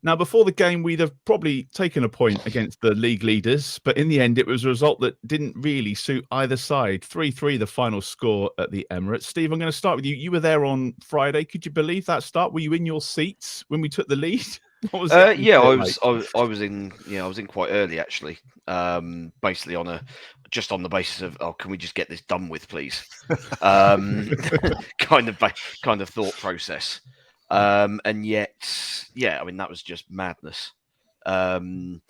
Now, before the game, we'd have probably taken a point against the league leaders, but in the end, it was a result that didn't really suit either side. 3-3, the final score at the Emirates. Steve, I'm going to start with you. You were there on Friday. Could you believe that start? Were you in your seats when we took the lead? What was it? Yeah, I was. I was in. Yeah, I was in quite early actually. Basically on the basis of, oh, can we just get this done with, please? kind of thought process. And yet, yeah, I mean that was just madness. I mean,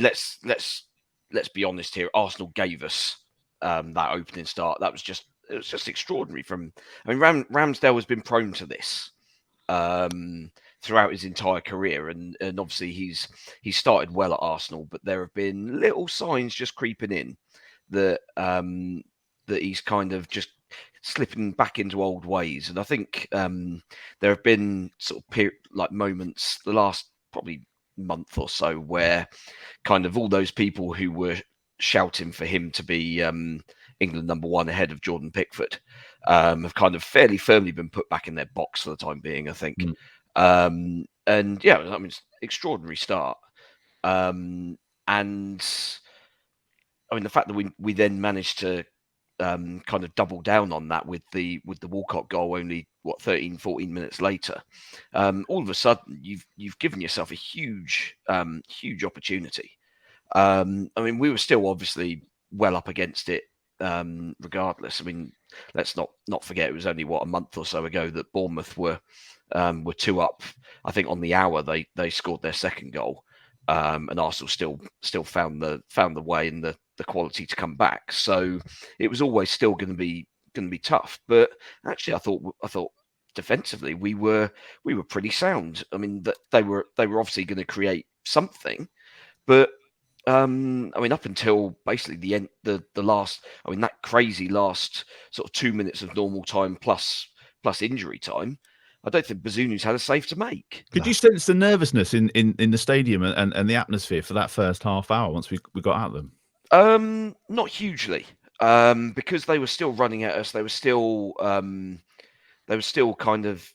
let's be honest here. Arsenal gave us that opening start. It was just extraordinary. Ramsdale has been prone to this throughout his entire career, and obviously he's started well at Arsenal, but there have been little signs just creeping in that that he's kind of just slipping back into old ways. And I think there have been sort of moments the last probably month or so where kind of all those people who were shouting for him to be England #1 ahead of Jordan Pickford have kind of fairly firmly been put back in their box for the time being, I think. And yeah, I mean, it's extraordinary start. And I mean, the fact that we then managed to kind of double down on that with the Walcott goal only 13, 14 minutes later, all of a sudden you've given yourself a huge opportunity. I mean, we were still obviously well up against it regardless. I mean, let's not forget it was only a month or so ago that Bournemouth were 2 up. I think on the hour they scored their second goal, and Arsenal still found the way and the quality to come back. So it was always still going to be tough. But actually, I thought defensively we were pretty sound. I mean, that they were obviously going to create something, but I mean, up until basically the end, the last, I mean, that crazy last sort of 2 minutes of normal time plus injury time, I don't think Bazuni's had a save to make. Could you sense the nervousness in the stadium and the atmosphere for that first half hour once we got at them? Not hugely, because they were still running at us. They were still kind of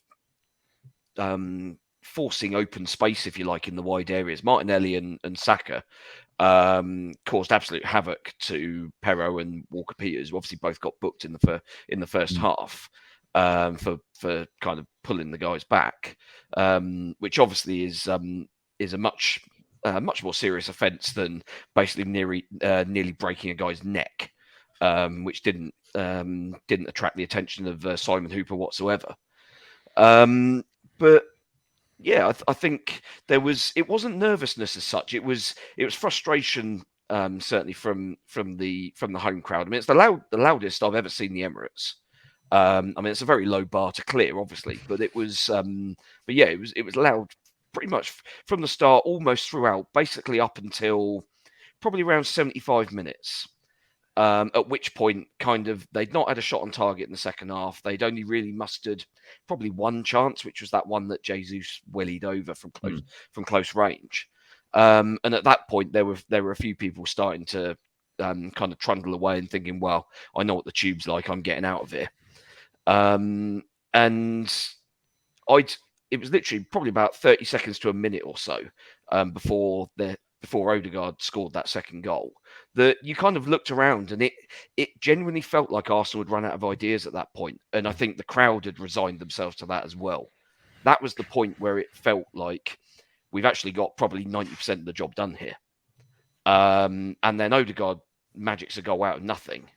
forcing open space, if you like, in the wide areas. Martinelli and Saka caused absolute havoc to Perro and Walker-Peters, who obviously both got booked in the first half for kind of pulling the guys back, which obviously is a much more serious offence than basically nearly breaking a guy's neck, which didn't attract the attention of Simon Hooper whatsoever. But yeah, I think it wasn't nervousness as such. It was frustration, certainly from the home crowd. I mean, it's the loudest I've ever seen the Emirates. I mean, it's a very low bar to clear, obviously, but it was, but yeah, it was loud pretty much from the start, almost throughout, basically up until probably around 75 minutes. At which point, kind of, they'd not had a shot on target in the second half. They'd only really mustered probably one chance, which was that one that Jesus wellied over from close range. And at that point, there were a few people starting to kind of trundle away and thinking, well, I know what the tube's like. I'm getting out of here. And it was literally probably about 30 seconds to a minute or so before Odegaard scored that second goal, that you kind of looked around and it genuinely felt like Arsenal had run out of ideas at that point. And I think the crowd had resigned themselves to that as well. That was the point where it felt like we've actually got probably 90% of the job done here. And then Odegaard magics a goal out of nothing.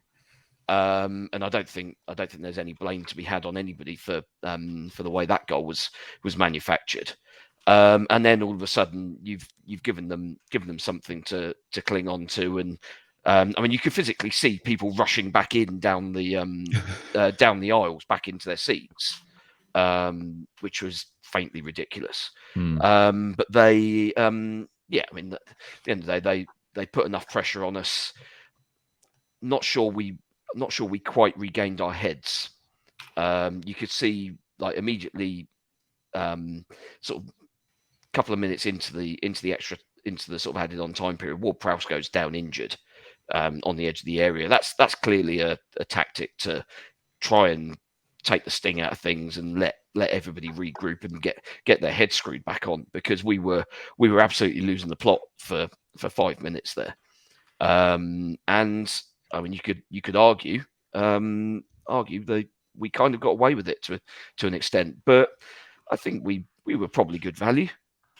And I don't think there's any blame to be had on anybody for the way that goal was manufactured. And then all of a sudden you've given them something to cling on to, and I mean, you could physically see people rushing back in down the aisles back into their seats, which was faintly ridiculous. But they, I mean, at the end of the day, they put enough pressure on us. Not sure we quite regained our heads. You could see, like, immediately, sort of couple of minutes into the sort of added on time period, Ward-Prowse goes down injured on the edge of the area. That's clearly a tactic to try and take the sting out of things and let everybody regroup and get their head screwed back on, because we were absolutely losing the plot for 5 minutes there. And I mean, you could argue that we kind of got away with it to an extent, but I think we were probably good value,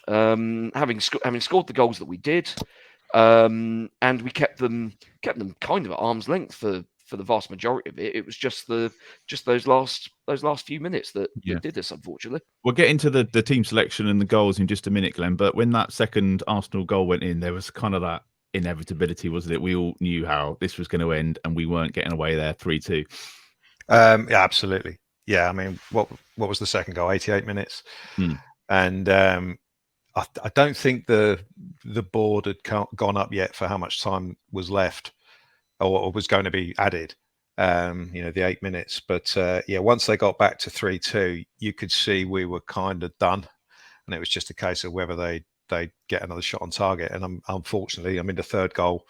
having scored the goals that we did, and we kept them kind of at arm's length for the vast majority of it. It was just those last few minutes that did this, unfortunately. We'll get into the team selection and the goals in just a minute, Glenn. But when that second Arsenal goal went in, there was kind of that inevitability, wasn't it? We all knew how this was going to end, and we weren't getting away there 3-2. Yeah, absolutely. Yeah, I mean, what was the second goal? 88 minutes, and I don't think the board had gone up yet for how much time was left or was going to be added. The 8 minutes, but once they got back to 3-2, you could see we were kind of done, and it was just a case of whether they get another shot on target. And unfortunately, I mean, the third goal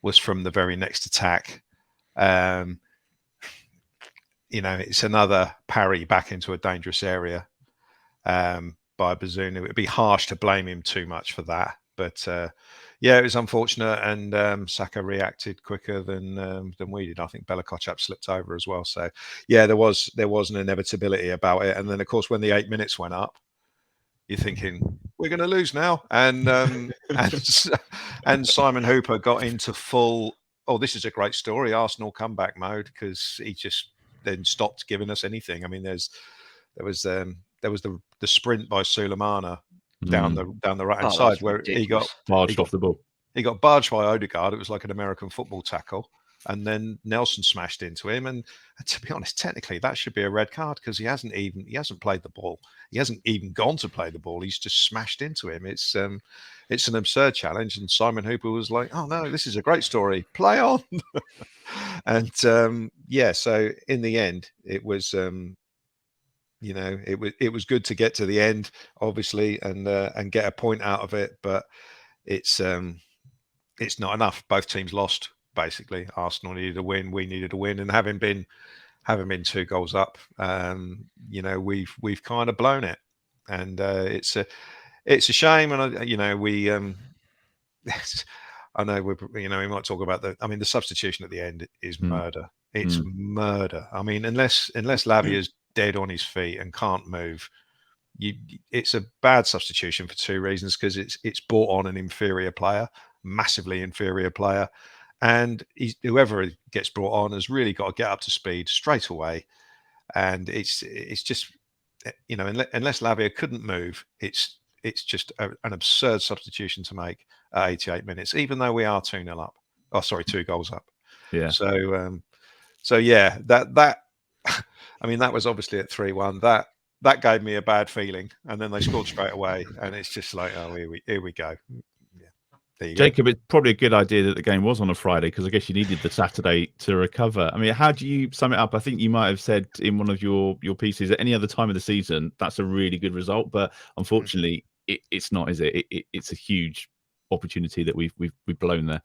was from the very next attack. It's another parry back into a dangerous area by Bazunu. It would be harsh to blame him too much for that, but it was unfortunate, and Saka reacted quicker than we did. I think Bella-Kotchap slipped over as well. So there was an inevitability about it. And then, of course, when the 8 minutes went up, you're thinking we're going to lose now, and Simon Hooper got into full, this is a great story, Arsenal comeback mode, because he just then stopped giving us anything. I mean, there was the sprint by Sulemana down the right hand side where he got barged off the ball. He got barged by Odegaard. It was like an American football tackle, and then Nelson smashed into him. And to be honest, technically that should be a red card, because he hasn't played the ball. He hasn't even gone to play the ball. He's just smashed into him. It's an absurd challenge. And Simon Hooper was like, "Oh no, this is a great story. Play on." And so in the end, it was. It was good to get to the end, obviously, and get a point out of it. But it's not enough. Both teams lost, basically. Arsenal needed a win, we needed a win, and having been 2 goals up, we've kind of blown it, and it's a shame. And I know we might talk about the substitution at the end is murder. It's murder. I mean, unless Lavia's dead on his feet and can't move, it's a bad substitution for 2 reasons, because it's brought on an inferior player, massively inferior player, and whoever gets brought on has really got to get up to speed straight away. And it's just unless Lavia couldn't move, it's just an absurd substitution to make at 88 minutes, even though we are 2-0 up. 2 goals up. Yeah. So that I mean, that was obviously at 3-1. That gave me a bad feeling, and then they scored straight away, and it's just like, oh, here we go. Yeah, there you Jacob, it's probably a good idea that the game was on a Friday, because I guess you needed the Saturday to recover. I mean, how do you sum it up? I think you might have said in one of your pieces at any other time of the season that's a really good result, but unfortunately, it's not, is it? It's a huge opportunity that we've blown there.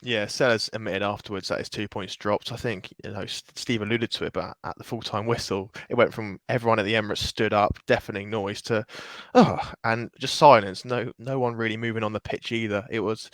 Yeah, Sellers admitted afterwards that his 2 points dropped. I think Steve alluded to it, but at the full-time whistle, it went from everyone at the Emirates stood up, deafening noise, to and just silence. No one really moving on the pitch either. It was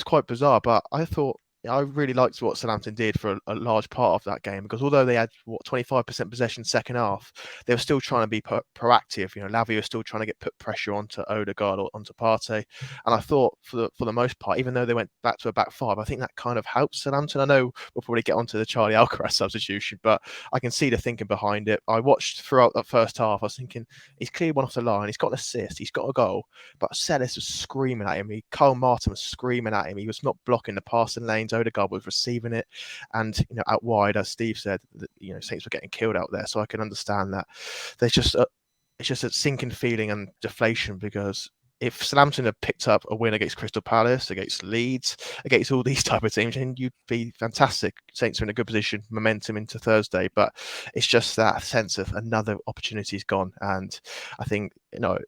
quite bizarre, but I thought I really liked what Southampton did for a large part of that game, because although they had 25% possession second half, they were still trying to be proactive. Lavia was still trying to put pressure onto Odegaard or onto Partey, and I thought for the most part, even though they went back to a back 5, I think that kind of helped Southampton. I know we'll probably get onto the Charlie Alcaraz substitution, but I can see the thinking behind it. I watched throughout that first half. I was thinking, he's cleared one off the line, he's got an assist, he's got a goal, but Sellers was screaming at him. Cole Martin was screaming at him. He was not blocking the passing lanes. Odegaard was receiving it, and out wide, as Steve said, Saints were getting killed out there. So I can understand that. There's just it's just a sinking feeling and deflation, because if Southampton had picked up a win against Crystal Palace, against Leeds, against all these type of teams, then you'd be fantastic. Saints are in a good position, momentum into Thursday, but it's just that sense of another opportunity's gone. And I think,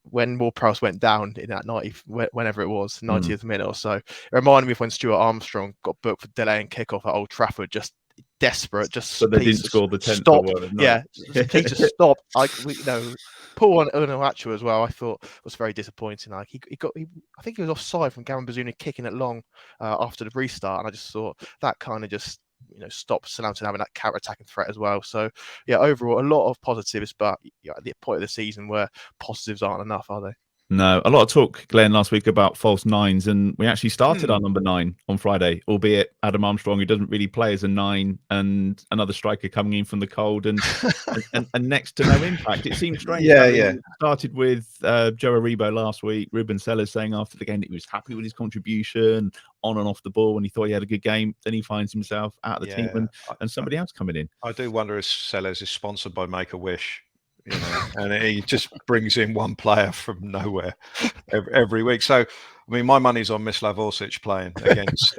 when Ward-Prowse went down in that 90th minute or so, it reminded me of when Stuart Armstrong got booked for delaying kickoff at Old Trafford. Just desperate. Just But they please didn't score the 10th stop. one. No. Yeah, please just stop. Paul Onuachu as well, I thought was very disappointing. Like I think he was offside from Gavin Bazunu kicking it long after the restart, and I just thought that kind of just stopped Southampton having that counter-attacking threat as well. So yeah, overall a lot of positives, but at the point of the season where positives aren't enough, are they? No, a lot of talk, Glenn, last week about false nines, and we actually started our number 9 on Friday, albeit Adam Armstrong, who doesn't really play as a 9, and another striker coming in from the cold, and next to no impact. It seemed strange. Yeah. Started with Joe Aribo last week. Ruben Sellers saying after the game that he was happy with his contribution on and off the ball, and he thought he had a good game. Then he finds himself out of the team, and somebody else coming in. I do wonder if Sellers is sponsored by Make-A-Wish. And he just brings in one player from nowhere every week. So, I mean, my money's on Mislav Orsic playing against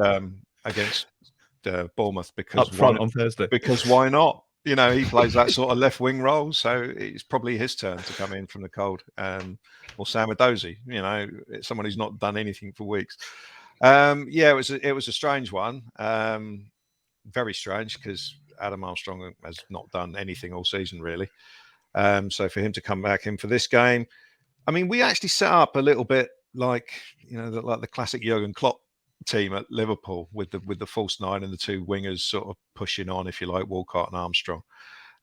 Bournemouth because up front on Thursday. Because why not? He plays that sort of left wing role, so it's probably his turn to come in from the cold. Or Sam Adozie, someone who's not done anything for weeks. It was a strange one, very strange because Adam Armstrong has not done anything all season really. So for him to come back in for this game, I mean, we actually set up a little bit like the classic Jurgen Klopp team at Liverpool with the false 9 and the 2 wingers sort of pushing on, if you like, Walcott and Armstrong,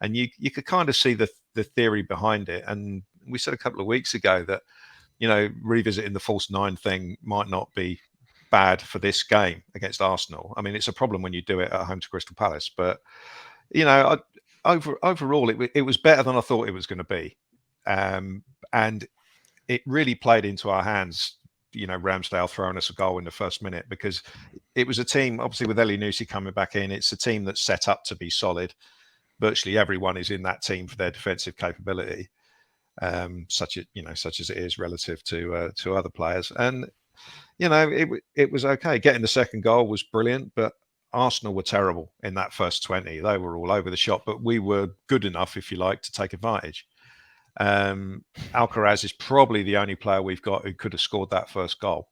and you could kind of see the theory behind it. And we said a couple of weeks ago that revisiting the false 9 thing might not be bad for this game against Arsenal. I mean, it's a problem when you do it at home to Crystal Palace, but overall, it was better than I thought it was going to be, and it really played into our hands. Ramsdale throwing us a goal in the first minute, because it was a team, obviously with Elyounoussi coming back in, it's a team that's set up to be solid. Virtually everyone is in that team for their defensive capability, such as it is relative to other players. And it was okay. Getting the second goal was brilliant, but Arsenal were terrible in that first 20. They were all over the shop, but we were good enough, if you like, to take advantage. Alcaraz is probably the only player we've got who could have scored that first goal.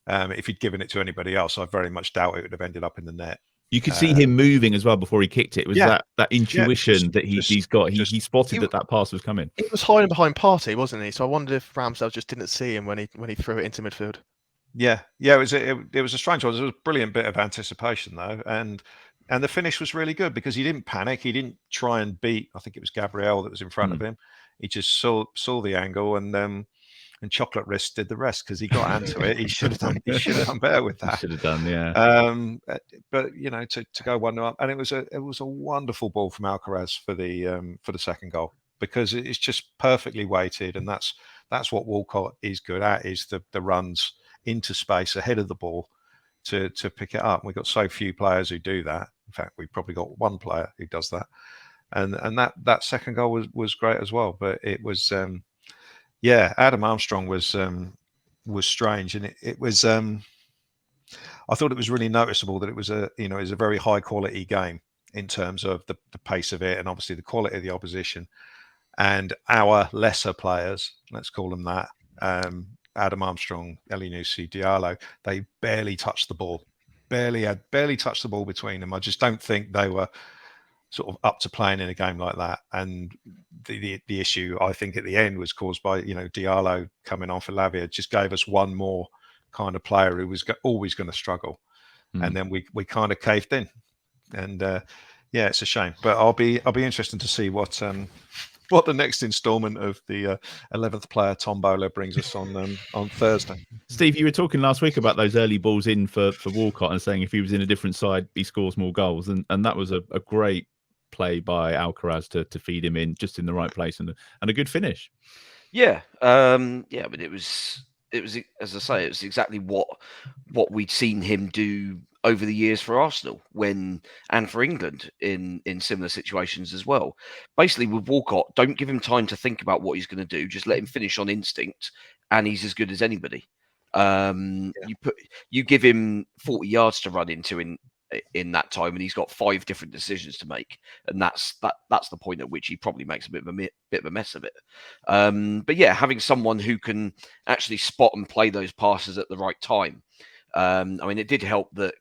If he'd given it to anybody else, I very much doubt it would have ended up in the net. You could see him moving as well before he kicked it. It was that intuition that he's got. He spotted that pass was coming. He was hiding behind Partey, wasn't he? So I wondered if Ramsdale just didn't see him when he threw it into midfield. Yeah, it was a strange one. It was a brilliant bit of anticipation though, and the finish was really good because he didn't panic. He didn't try and beat. I think it was Gabriel that was in front of him. He just saw the angle, and Chocolate Wrist did the rest because he got onto it. He should have done better with that. Should have done, yeah. But to go 1-0 up, and it was a wonderful ball from Alcaraz for the second goal, because it's just perfectly weighted, and that's what Walcott is good at, is the runs into space ahead of the ball to pick it up. We've got so few players who do that. In fact, we've probably got one player who does that. And that second goal was great as well. But it was Adam Armstrong was strange, and it was I thought it was really noticeable that it was a very high quality game in terms of the pace of it, and obviously the quality of the opposition, and our lesser players, let's call them that, Adam Armstrong, Elyounoussi, Diallo, they barely touched the ball. Barely touched the ball between them. I just don't think they were sort of up to playing in a game like that. And the issue, I think, at the end was caused by, Diallo coming on for Lavia, just gave us one more kind of player who was always going to struggle. And then we kind of caved in. And it's a shame. But I'll be interested to see what the next instalment of the 11th player tombola brings us on Thursday. Steve, you were talking last week about those early balls in for Walcott and saying if he was in a different side, he scores more goals. And that was a great play by Alcaraz to feed him in just in the right place and a good finish. Yeah. But it was, as I say, it was exactly what we'd seen him do over the years for Arsenal and for England in similar situations as well. Basically, with Walcott, don't give him time to think about what he's going to do. Just let him finish on instinct, and he's as good as anybody. You give him 40 yards to run into in that time, and he's got 5 different decisions to make, and that's the point at which he probably makes a bit of a mess of it. But yeah, having someone who can actually spot and play those passes at the right time. I mean, it did help that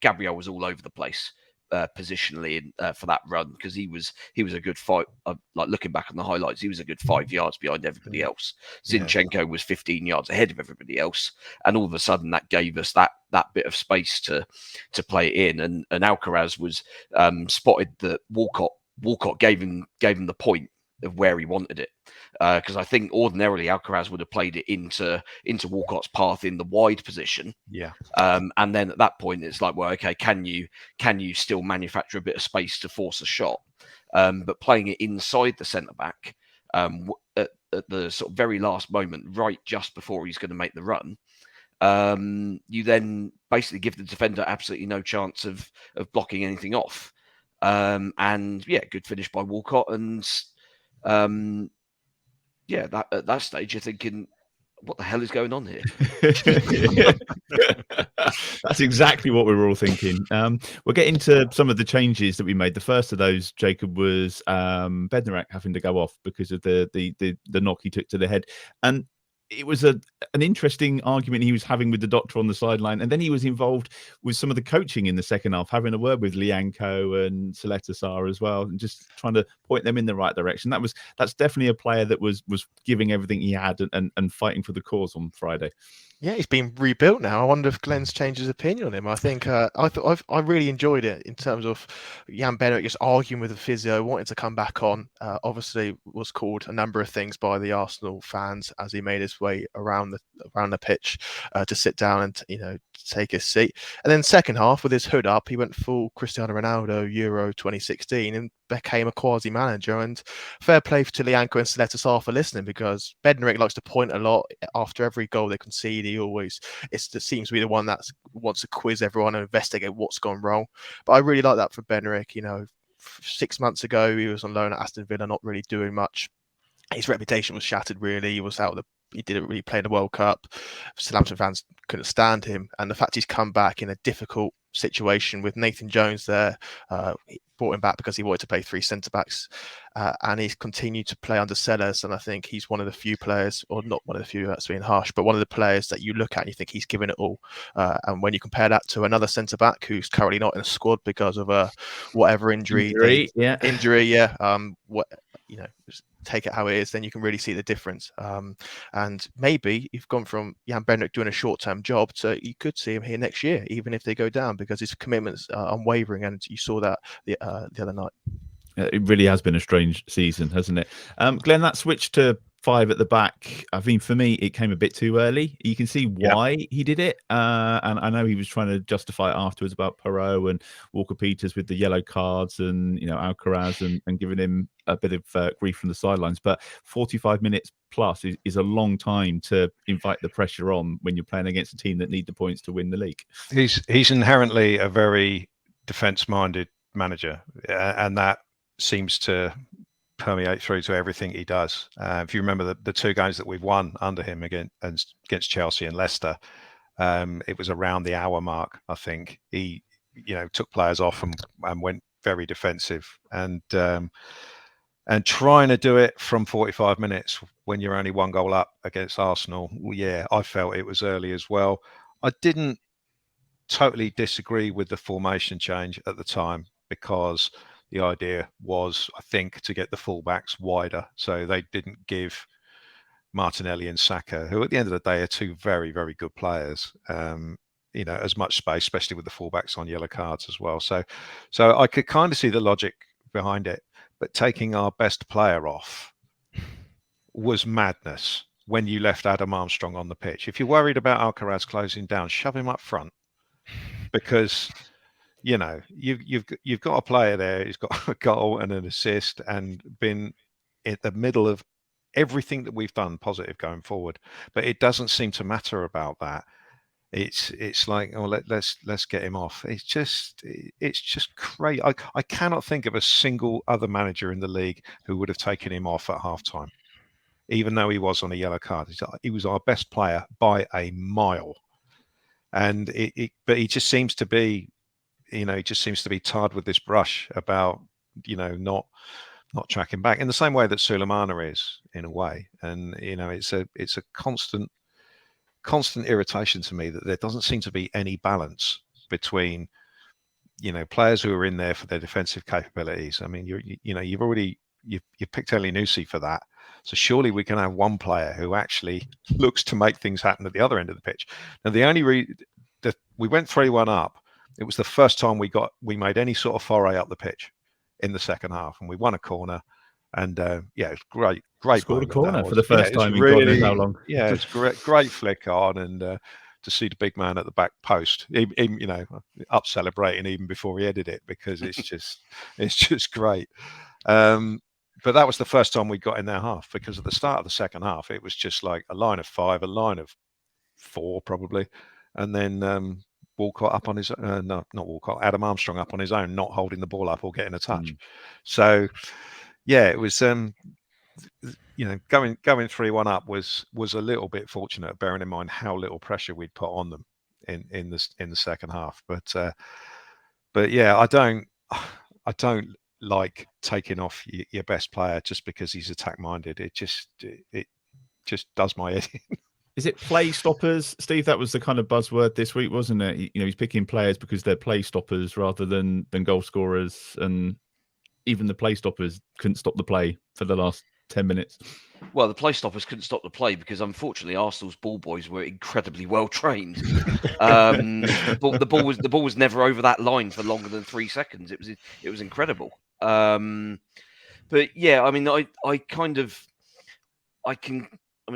Gabriel was all over the place positionally for that run, because he was a good fight. Like looking back on the highlights, he was a good 5 yards behind everybody else. Zinchenko was 15 yards ahead of everybody else, and all of a sudden that gave us that bit of space to play it in. And Alcaraz was spotted that Walcott gave him the point of where he wanted it, because I think ordinarily Alcaraz would have played it into Walcott's path in the wide position. And then at that point it's like, well, okay, can you still manufacture a bit of space to force a shot? But playing it inside the centre back at the sort of very last moment, right just before he's going to make the run, you then basically give the defender absolutely no chance of blocking anything off. And yeah, good finish by Walcott. And that at that stage you're thinking, what the hell is going on here? That's exactly what we were all thinking. We'll get into some of the changes that we made. The first of those, Jacob, was Bednarek having to go off because of the knock he took to the head. And it was an interesting argument he was having with the doctor on the sideline, and then he was involved with some of the coaching in the second half, having a word with Lianco and Seletasar as well, and just trying to point them in the right direction. That's definitely a player that was giving everything he had and fighting for the cause on Friday. Yeah, he's been rebuilt now. I wonder if Glen's changed his opinion on him. I think I really enjoyed it in terms of Jan Bednarek just arguing with the physio, wanting to come back on. Obviously, was called a number of things by the Arsenal fans as he made his way around the pitch to sit down and take his seat. And then second half, with his hood up, he went full Cristiano Ronaldo Euro 2016 and became a quasi manager. And fair play to Lianco and Seletasar for listening, because Bednarek likes to point a lot after every goal they concede. It seems to be the one that wants to quiz everyone and investigate what's gone wrong. But I really like that for Bednarek. 6 months ago he was on loan at Aston Villa, not really doing much. His reputation was shattered. Really, he didn't really play in the World Cup. Southampton fans couldn't stand him, and the fact he's come back in a difficult situation with Nathan Jones there, he brought him back because he wanted to play 3 centre backs, and he's continued to play under Sellers. And I think he's one of the few players, or not one of the few, that's being harsh, but one of the players that you look at and you think he's given it all. And when you compare that to another centre back who's currently not in the squad because of whatever injury, take it how it is, then you can really see the difference. And maybe you've gone from Jan Bednarek doing a short-term job to you could see him here next year, even if they go down, because his commitments are unwavering, and you saw that the other night. It really has been a strange season, hasn't it? Glenn, that switch to 5 at the back, I mean, for me, it came a bit too early. You can see why he did it. And I know he was trying to justify it afterwards about Perot and Walker-Peters with the yellow cards and, Alcaraz and giving him a bit of grief from the sidelines. But 45 minutes plus is a long time to invite the pressure on when you're playing against a team that need the points to win the league. He's inherently a very defence-minded manager, and that seems to permeate through to everything he does. If you remember the 2 games that we've won under him against Chelsea and Leicester, it was around the hour mark. I think he, took players off and went very defensive, and trying to do it from 45 minutes when you're only 1 goal up against Arsenal. Well, yeah, I felt it was early as well. I didn't totally disagree with the formation change at the time, because the idea was, I think, to get the fullbacks wider, so they didn't give Martinelli and Saka, who at the end of the day are 2 very, very good players, as much space, especially with the fullbacks on yellow cards as well. So I could kind of see the logic behind it, but taking our best player off was madness when you left Adam Armstrong on the pitch. If you're worried about Alcaraz closing down, shove him up front, because you've got a player there who's got a goal and an assist and been at the middle of everything that we've done positive going forward. But it doesn't seem to matter about that. It's like, oh, let's get him off. It's just crazy. I cannot think of a single other manager in the league who would have taken him off at halftime, even though he was on a yellow card. He was our best player by a mile, and but he just seems to be. He just seems to be tarred with this brush about, not tracking back in the same way that Sulemana is, in a way. And, it's a constant irritation to me that there doesn't seem to be any balance between, players who are in there for their defensive capabilities. I mean, you've picked Elyounoussi for that. So surely we can have one player who actually looks to make things happen at the other end of the pitch. Now, the only reason that we went 3-1 up, it was the first time we made any sort of foray up the pitch in the second half, and we won a corner. And it's great. Scored a corner for the first time in God knows how long. Yeah, it's great flick on, and to see the big man at the back post, even up celebrating even before he headed it, because it's just great. But that was the first time we got in their half, because at the start of the second half, it was just like a line of 5, a line of 4 probably. And then Walcott up on his, not Walcott, Adam Armstrong up on his own, not holding the ball up or getting a touch. So, yeah, it was, going 3-1 up was a little bit fortunate, bearing in mind how little pressure we'd put on them in the second half. But yeah, I don't like taking off your best player just because he's attack minded. It just does my head in. Is it play stoppers, Steve? That was the kind of buzzword this week, wasn't it? He's picking players because they're play stoppers rather than goal scorers, and even the play stoppers couldn't stop the play for the last 10 minutes. Well, the play stoppers couldn't stop the play because, unfortunately, Arsenal's ball boys were incredibly well trained. But the ball was never over that line for longer than 3 seconds. It was incredible. But yeah, I mean,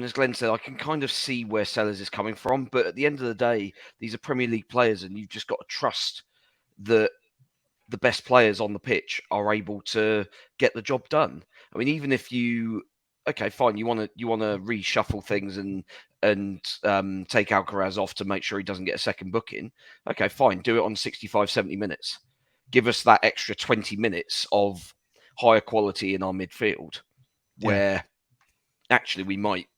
as Glenn said, I can kind of see where Sellers is coming from. But at the end of the day, these are Premier League players, and you've just got to trust that the best players on the pitch are able to get the job done. I mean, even if you fine, you want to reshuffle things and take Alcaraz off to make sure he doesn't get a second booking. Okay, fine, do it on 65, 70 minutes. Give us that extra 20 minutes of higher quality in our midfield, where actually we might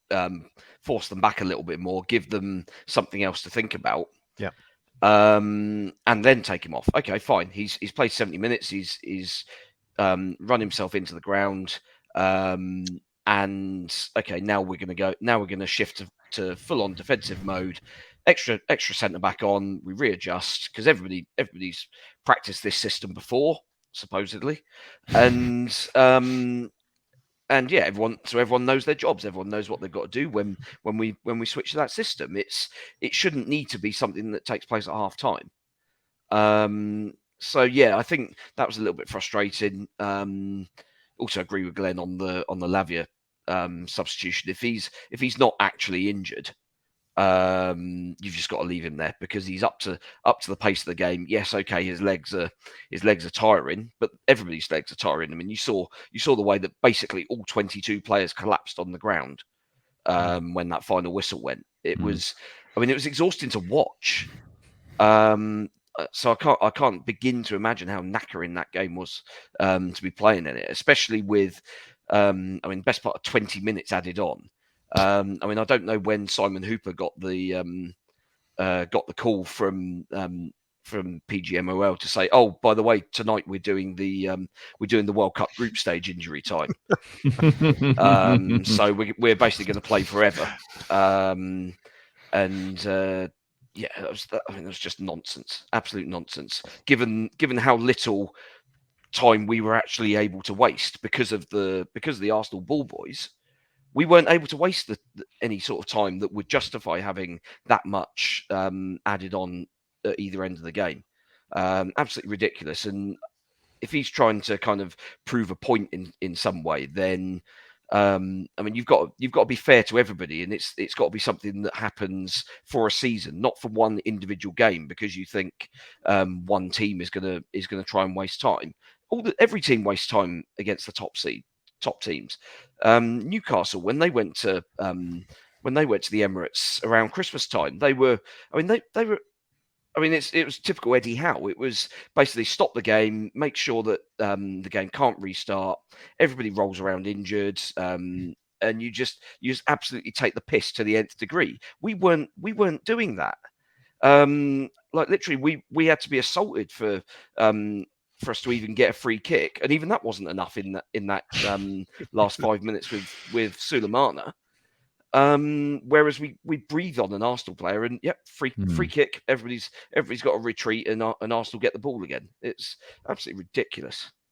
force them back a little bit more, give them something else to think about. Yeah. And then take him off. Okay, fine. He's played 70 minutes. He's run himself into the ground. And okay, now we're going to shift to full on defensive mode. Extra centre back on. We readjust because everybody's practiced this system before, supposedly, and yeah, everyone knows their jobs. Everyone knows what they've got to do when we switch to that system. It shouldn't need to be something that takes place at half time. So yeah, I think that was a little bit frustrating. Also agree with Glenn on the Lavia substitution. If he's not actually injured, you've just got to leave him there because he's up to the pace of the game. Yes, okay, his legs are tiring, but everybody's legs are tiring. I mean, you saw the way that basically all 22 players collapsed on the ground when that final whistle went. It was exhausting to watch. So I can't begin to imagine how knackering that game was to be playing in it, especially with best part of 20 minutes added on. I don't know when Simon Hooper got the call from PGMOL to say, oh, by the way, tonight we're doing the World Cup group stage injury time. So we're basically going to play forever. Yeah, that was just nonsense, absolute nonsense. Given how little time we were actually able to waste because of the Arsenal ball boys, we weren't able to waste any sort of time that would justify having that much added on at either end of the game. Absolutely ridiculous. And if he's trying to kind of prove a point in some way, then you've got to be fair to everybody, and it's got to be something that happens for a season, not for one individual game, because you think one team is gonna try and waste time. Every team wastes time against the top teams. Newcastle, when they went to the Emirates around Christmas time, it was typical Eddie Howe. It was basically stop the game, make sure that the game can't restart. Everybody rolls around injured, and you just absolutely take the piss to the nth degree. We weren't doing that. Literally, we had to be assaulted for us to even get a free kick, and even that wasn't enough in that last 5 minutes with Sulemana. Whereas we breathe on an Arsenal player, and free kick. Everybody's got to retreat, and Arsenal get the ball again. It's absolutely ridiculous.